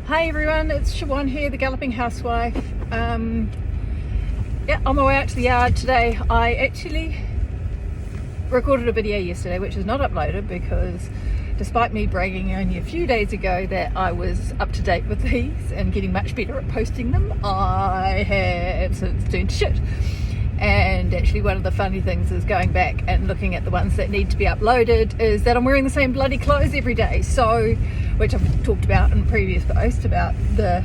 Hi everyone, it's Siobhan here, the Galloping Housewife. On my way out to the yard today. I actually recorded a video yesterday which is not uploaded because despite me bragging only a few days ago that I was up to date with these and getting much better at posting them, I have since turned to shit. And actually one of the funny things is going back and looking at the ones that need to be uploaded is that I'm wearing the same bloody clothes every day. So, which I've talked about in a previous post about the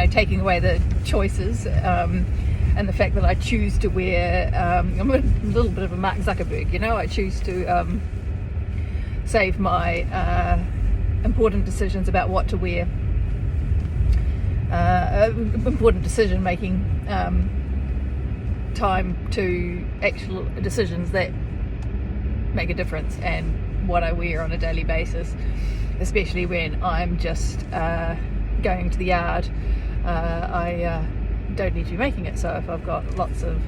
taking away the choices and the fact that I choose to wear, I'm a little bit of a Mark Zuckerberg, I choose to save my important decisions about what to wear. Important decision making time to actual decisions that make a difference and what I wear on a daily basis, especially when I'm just going to the yard. I don't need to be making it, so if I've got lots of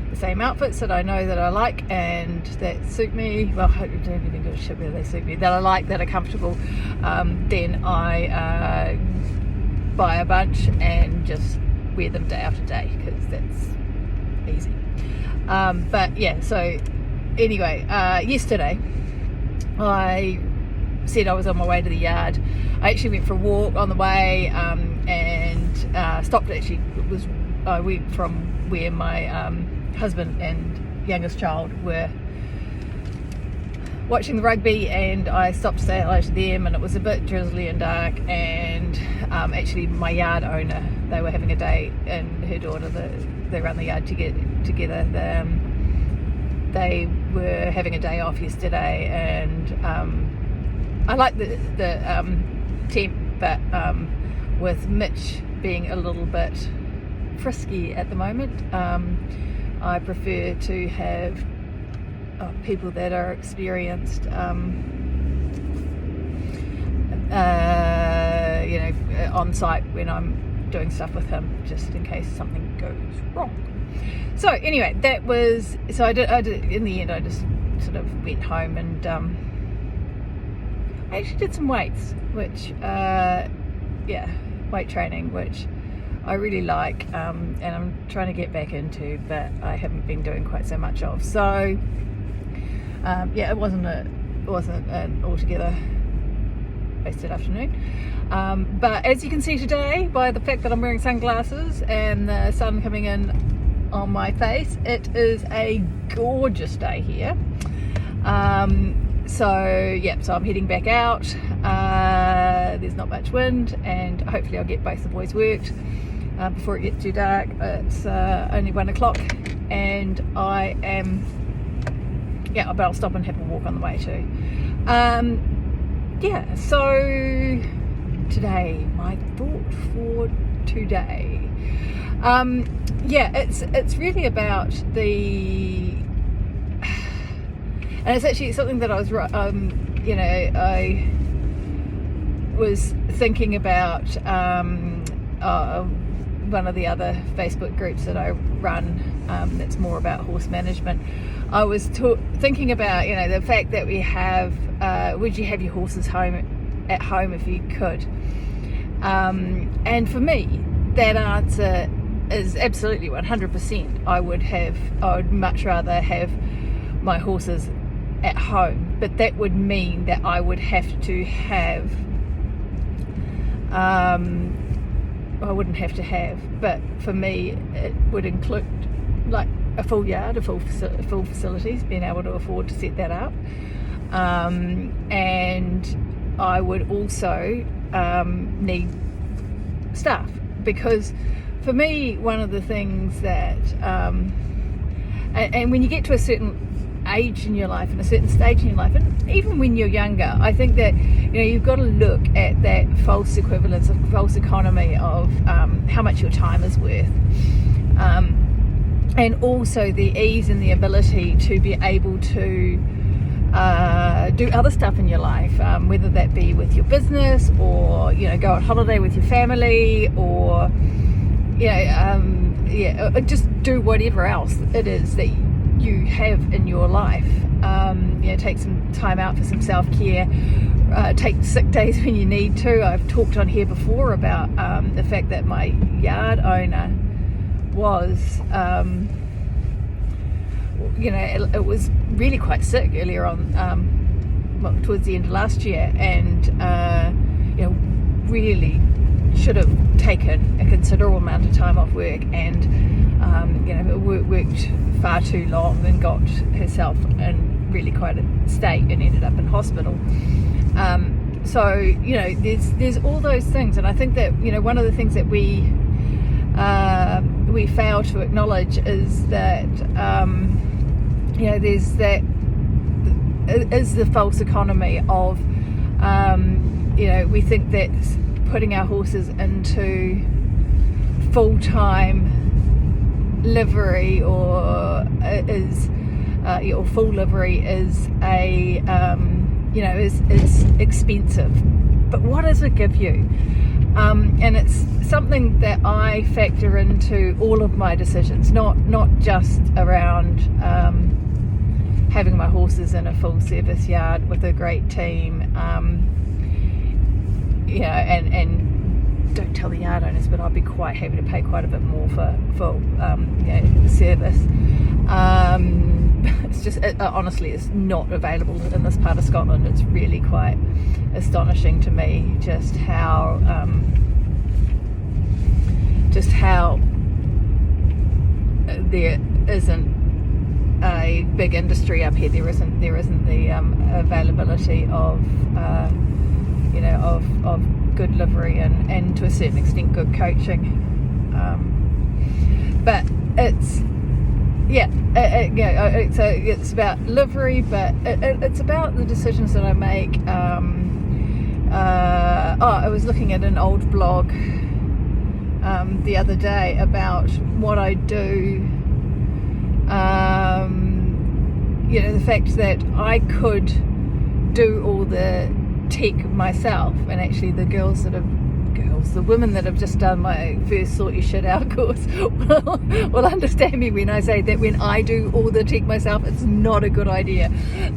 the same outfits that I know that I like and that suit me, well, I don't even give a shit whether they suit me, that I like, that are comfortable, then I buy a bunch and just wear them day after day because that's easy. So anyway, yesterday I said I was on my way to the yard. I actually went for a walk on the way and stopped. Actually, I went from where my husband and youngest child were watching the rugby, and I stopped to say hello to them, and it was a bit drizzly and dark, and actually my yard owner, they were having a day, and her daughter, they run the yard together. They were having a day off yesterday, and I like the temp, but with Mitch being a little bit frisky at the moment, I prefer to have people that are experienced, on site when I'm doing stuff with him, just in case something goes wrong. So anyway, I did in the end. I just sort of went home and I actually did some weights, which weight training, which I really like, and I'm trying to get back into, but I haven't been doing quite so much of. So it wasn't an altogether wasted afternoon. But as you can see today, by the fact that I'm wearing sunglasses and the sun coming in on my face, it is a gorgeous day here. So I'm heading back out. There's not much wind, and hopefully I'll get both the boys worked before it gets too dark. It's only 1 o'clock, and I am. But I'll stop and have a walk on the way too. So today, my thought for today. It's really about and it's actually something that I was thinking about one of the other Facebook groups that I run that's more about horse management. I was thinking about the fact that we have would you have your horses at home if you could, and for me that answer is absolutely 100%. I would much rather have my horses at home, but that would mean that I would have to have I wouldn't have to have, but for me it would include like a full yard, full facilities, being able to afford to set that up, and I would also need staff, because for me one of the things that and when you get to a certain age in your life and a certain stage in your life, and even when you're younger, I think that you've got to look at that false equivalence, of false economy of how much your time is worth, and also the ease and the ability to be able to do other stuff in your life, whether that be with your business or go on holiday with your family, or just do whatever else it is that you have in your life. take some time out for some self-care, take sick days when you need to. I've talked on here before about the fact that my yard owner was it was really quite sick earlier on, towards the end of last year, and really should have taken a considerable amount of time off work, and worked far too long and got herself in really quite a state and ended up in hospital. There's all those things, and I think that one of the things that we fail to acknowledge is that there's that is the false economy of we think that putting our horses into full-time livery or full livery is is expensive. But what does it give you? And it's something that I factor into all of my decisions, not just around having my horses in a full service yard with a great team, and don't tell the yard owners, but I'd be quite happy to pay quite a bit more for service. It's just honestly, it's not available in this part of Scotland. It's really quite astonishing to me just how there isn't a big industry up here. There isn't the availability of good livery and to a certain extent good coaching, but it's it's about livery, but it's about the decisions that I make. I was looking at an old blog the other day about what I do. The fact that I could do all the tech myself, and actually the women that have just done my first Sort Your Shit Out course will understand me when I say that when I do all the tech myself, it's not a good idea.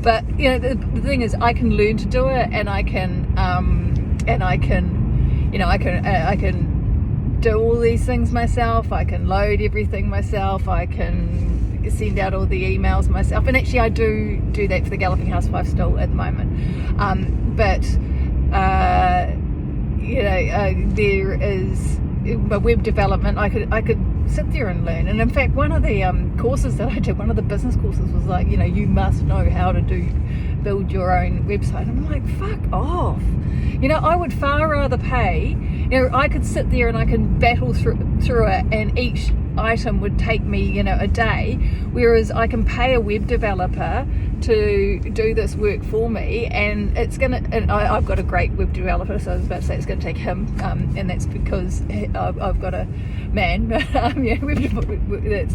But the thing is, I can learn to do it, and I can do all these things myself. I can load everything myself. I can send out all the emails myself, and actually I do that for the Galloping Housewife still at the moment. There is web development. I could sit there and learn. And in fact, one of the courses that I did, one of the business courses, was like, you must know how to build your own website. And I'm like, fuck off. I would far rather pay. I could sit there and I can battle through it, and each item would take me a day, whereas I can pay a web developer to do this work for me, and I've got a great web developer, so I was about to say it's going to take him, and that's because I've got a man. That's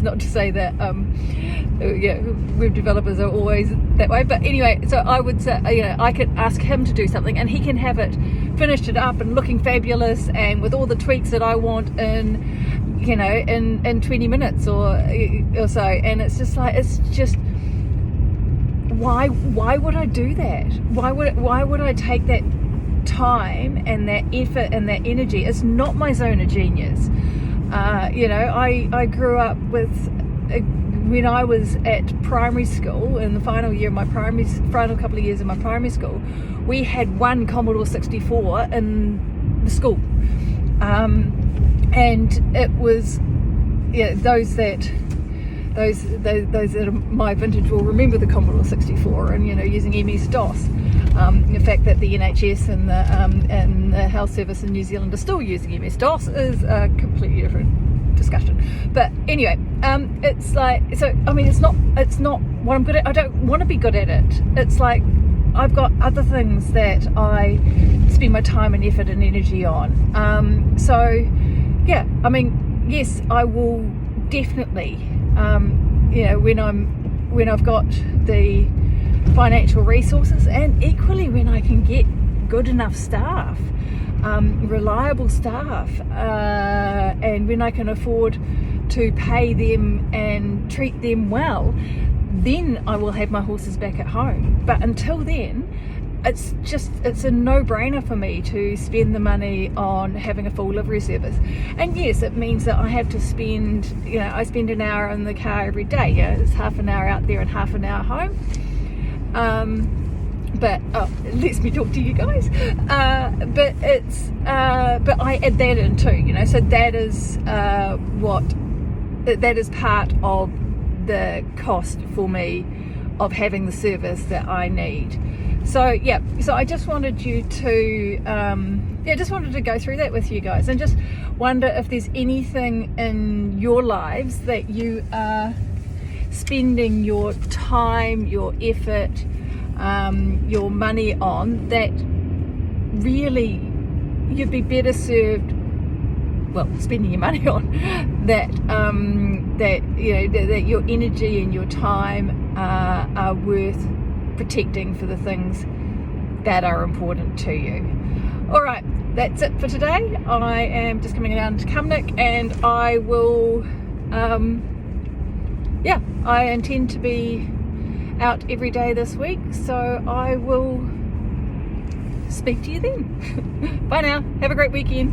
not to say that web developers are always that way, but anyway, so I would say I could ask him to do something, and he can have it finished it up and looking fabulous and with all the tweaks that I want in 20 minutes or so. And it's just why would I do that? Why would I take that time and that effort and that energy? It's not my zone of genius. I grew up with when I was at primary school, in the final couple of years of my primary school, we had one Commodore 64 in the school, and it was those that are my vintage will remember the Commodore 64 and using MS-DOS. The fact that the NHS and the health service in New Zealand are still using MS-DOS is a completely different discussion. But anyway, it's like, so I mean, it's not what I'm good at. I don't want to be good at it. It's like I've got other things that I spend my time and effort and energy on. So yeah, I mean, yes, I will definitely, when I've got the financial resources, and equally when I can get good enough staff, reliable staff, and when I can afford to pay them and treat them well, then I will have my horses back at home. But until then, it's a no-brainer for me to spend the money on having a full livery service. And yes, it means that I have to spend, I spend an hour in the car every day. It's half an hour out there and half an hour home. But it lets me talk to you guys. But I add that in too, so that is part of the cost for me of having the service that I need. So yeah, so I just wanted you to just wanted to go through that with you guys, and just wonder if there's anything in your lives that you are spending your time, your effort, your money on, that really you'd be better served, spending your money on, that your energy and your time are worth protecting for the things that are important to you. All right, that's it for today. I am just coming down to Cumnock, and I will I intend to be out every day this week, so I will speak to you then. Bye now, have a great weekend.